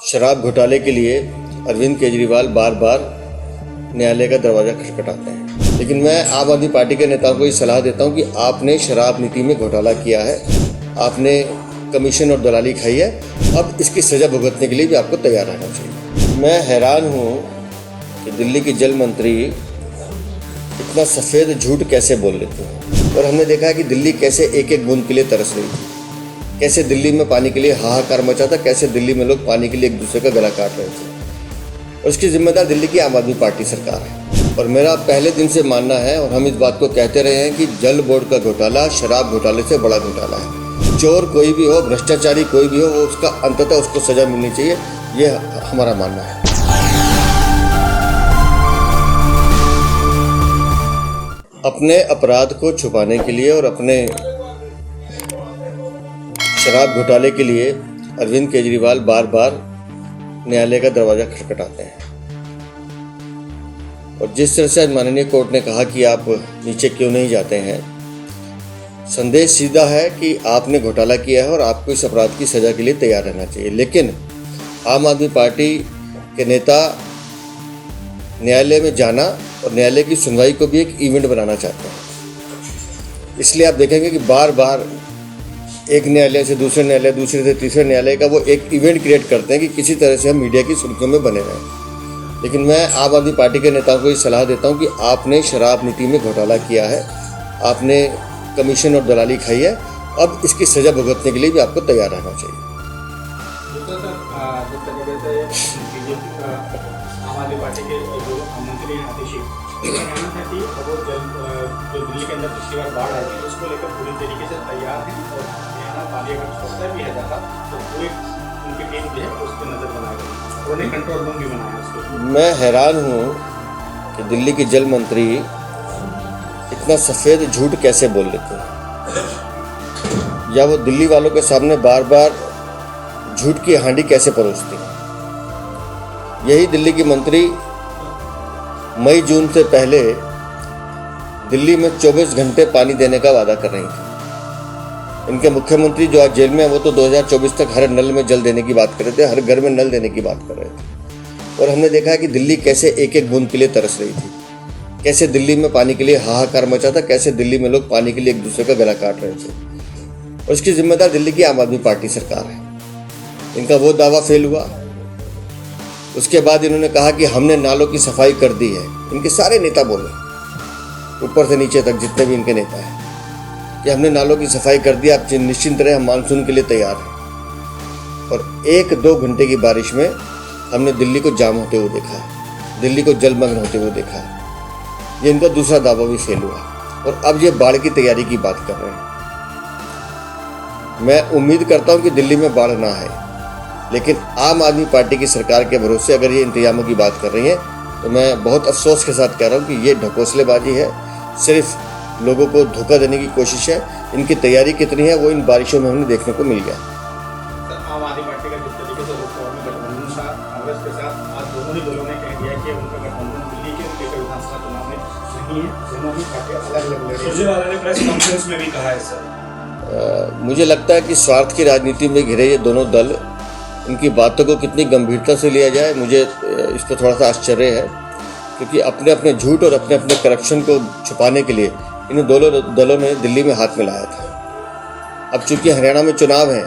शराब घोटाले के लिए अरविंद केजरीवाल बार बार न्यायालय का दरवाज़ा खटखटाते हैं, लेकिन मैं आम आदमी पार्टी के नेताओं को ये सलाह देता हूं कि आपने शराब नीति में घोटाला किया है, आपने कमीशन और दलाली खाई है, अब इसकी सज़ा भुगतने के लिए भी आपको तैयार रहना चाहिए। मैं हैरान हूँ कि दिल्ली की जल मंत्री इतना सफ़ेद झूठ कैसे बोल लेते हैं, और हमने देखा है कि दिल्ली कैसे एक एक बूंद के लिए तरस रही थी, कैसे दिल्ली में पानी के लिए हाहाकार मचा था, कैसे दिल्ली में लोग पानी के लिए एक दूसरे का गला काट रहे थे, और इसकी जिम्मेदार दिल्ली की आम आदमी पार्टी सरकार है। और मेरा पहले दिन से मानना है, और हम इस बात को कहते रहे हैं कि जल बोर्ड का घोटाला शराब घोटाले से बड़ा घोटाला है। चोर कोई भी हो, भ्रष्टाचारी कोई भी हो, उसका अंततः उसको सज़ा मिलनी चाहिए, ये हमारा मानना है। अपने अपराध को छुपाने के लिए और अपने शराब घोटाले के लिए अरविंद केजरीवाल बार बार न्यायालय का दरवाज़ा खटखटाते हैं, और जिस तरह से आज माननीय कोर्ट ने कहा कि आप नीचे क्यों नहीं जाते हैं, संदेश सीधा है कि आपने घोटाला किया है और आपको इस अपराध की सज़ा के लिए तैयार रहना चाहिए। लेकिन आम आदमी पार्टी के नेता न्यायालय में जाना और न्यायालय की सुनवाई को भी एक इवेंट बनाना चाहते हैं। इसलिए आप देखेंगे कि बार बार एक न्यायालय से दूसरे न्यायालय, दूसरे से तीसरे न्यायालय का वो एक इवेंट क्रिएट करते हैं कि किसी तरह से हम मीडिया की सुर्खियों में बने रहें। लेकिन मैं आम आदमी पार्टी के नेताओं को ये सलाह देता हूं कि आपने शराब नीति में घोटाला किया है, आपने कमीशन और दलाली खाई है, अब इसकी सज़ा भुगतने के लिए भी आपको तैयार रहना चाहिए। आम आदमी पार्टी के जो मंत्री हैं आतिशी, उनका कहना था कि वो जो दिल्ली के अंदर पिछली बार बाढ़ आई थी उसको लेकर पूरी तरीके से तैयार हैं, और यहाँ पानी अगर छोड़ता भी है ज़्यादा तो पूरी उनकी टीम जो है उस पर नज़र बनाई गई, उन्होंने कंट्रोल रूम भी बनाया उसको। मैं हैरान हूँ कि दिल्ली की जल मंत्री इतना सफ़ेद झूठ कैसे बोल लेते हैं, या वो दिल्ली वालों के सामने बार बार झूठ की हांडी कैसे परोसती हैं। यही दिल्ली की मंत्री मई जून से पहले दिल्ली में 24 घंटे पानी देने का वादा कर रही थी। इनके मुख्यमंत्री जो आज जेल में है वो तो 2024 तक हर नल में जल देने की बात कर रहे थे, हर घर में नल देने की बात कर रहे थे। और हमने देखा है कि दिल्ली कैसे एक एक बूंद के लिए तरस रही थी, कैसे दिल्ली में पानी के लिए हाहाकार मचा था, कैसे दिल्ली में लोग पानी के लिए एक दूसरे का गला काट रहे थे, और इसकी जिम्मेदार दिल्ली की आम आदमी पार्टी सरकार है। इनका वो दावा फेल हुआ। उसके बाद इन्होंने कहा कि हमने नालों की सफाई कर दी है। इनके सारे नेता बोले, ऊपर से नीचे तक जितने भी इनके नेता हैं, कि हमने नालों की सफाई कर दी, आप निश्चिंत रहे, हम मानसून के लिए तैयार हैं। और 1-2 घंटे की बारिश में हमने दिल्ली को जाम होते हुए देखा है, दिल्ली को जलमग्न होते हुए देखा है। ये इनका दूसरा दावा भी फेल हुआ, और अब ये बाढ़ की तैयारी की बात कर रहे हैं। मैं उम्मीद करता हूँ कि दिल्ली में बाढ़ ना आए, लेकिन आम आदमी पार्टी की सरकार के भरोसे अगर ये इंतजामों की बात कर रही हैं, तो मैं बहुत अफसोस के साथ कह रहा हूँ कि ये ढकोसलेबाजी है, सिर्फ लोगों को धोखा देने की कोशिश है। इनकी तैयारी कितनी है वो इन बारिशों में हमें देखने को मिल गया। आम आदमी पार्टी का जिस तरीके से गठबंधन था कांग्रेस के साथ, आज दोनों ही दलों ने कह दिया कि उनका गठबंधन दिल्ली के विधानसभा चुनाव में नहीं है, दोनों ही पार्टियां अलग अलग लड़ रही हैं। सुरजेवाला ने प्रेस कॉन्फ्रेंस में भी कहा है सर। मुझे लगता है कि स्वार्थ की राजनीति में घिरे ये दोनों दल, इनकी बातों को कितनी गंभीरता से लिया जाए, मुझे इस पर थोड़ा सा आश्चर्य है, क्योंकि अपने अपने झूठ और अपने अपने करप्शन को छुपाने के लिए इन दोनों दलों ने दिल्ली में हाथ मिलाया था। अब चूंकि हरियाणा में चुनाव हैं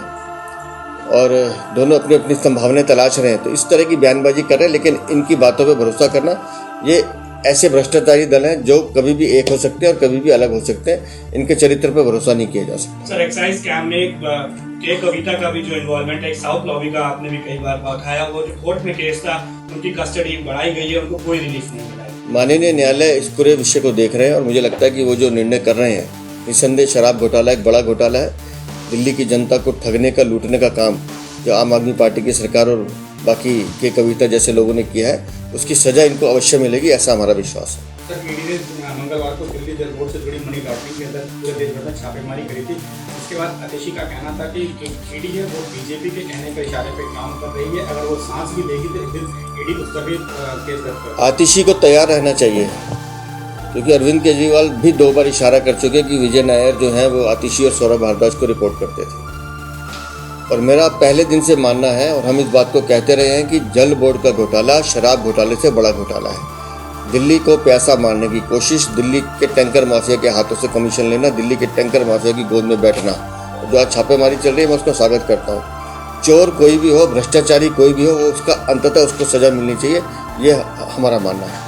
और दोनों अपनी अपनी संभावनाएं तलाश रहे हैं, तो इस तरह की बयानबाजी कर रहे हैं, लेकिन इनकी बातों पर भरोसा करना, ये ऐसे भ्रष्टाचारी दल हैं जो कभी भी एक हो सकते हैं और कभी भी अलग हो सकते हैं। इनके चरित्र पर भरोसा नहीं किया जा सकता। सर, एक्साइज स्कैम में के कविता का भी जो इन्वॉल्वमेंट है, साउथ लॉबी का आपने भी कई बार उठाया, वो जो कोर्ट में केस था, उनकी कस्टडी बढ़ाई गई है, उनको कोई रिलीफ नहीं मिला है। माननीय न्यायालय इस पूरे विषय को देख रहे हैं, और मुझे लगता है कि वो जो निर्णय कर रहे हैं, निस्संदेह शराब घोटाला एक बड़ा घोटाला है। दिल्ली की जनता को ठगने का, लूटने का काम जो आम आदमी पार्टी की सरकार और बाकी के कविता जैसे लोगों ने किया है, उसकी सजा इनको अवश्य मिलेगी, ऐसा हमारा विश्वास है। सर, ईडी ने मंगलवार को दिल्ली जल बोर्ड से जुड़ी मनी लॉन्ड्रिंग के अंदर पूरे देश भर में छापेमारी करी थी। इसके बाद आतिशी का कहना था कि जो ईडी है वो बीजेपी के कहने के इशारे पे काम कर रही है, अगर वो सांस भी लेगी तो ईडी उस पर भी केस दर्ज करेगी। आतिशी को तैयार रहना चाहिए, क्योंकि अरविंद केजरीवाल भी 2 बार इशारा कर चुके कि विजय नायर जो हैं वो आतिशी और सौरभ भारद्वाज को रिपोर्ट करते थे। और मेरा पहले दिन से मानना है और हम इस बात को कहते रहे हैं कि जल बोर्ड का घोटाला शराब घोटाले से बड़ा घोटाला है। दिल्ली को प्यासा मारने की कोशिश, दिल्ली के टैंकर माफिया के हाथों से कमीशन लेना, दिल्ली के टैंकर माफिया की गोद में बैठना, जो आज छापेमारी चल रही है मैं उसका स्वागत करता हूँ। चोर कोई भी हो, भ्रष्टाचारी कोई भी हो, वो उसका अंततः उसको सज़ा मिलनी चाहिए, ये हमारा मानना है।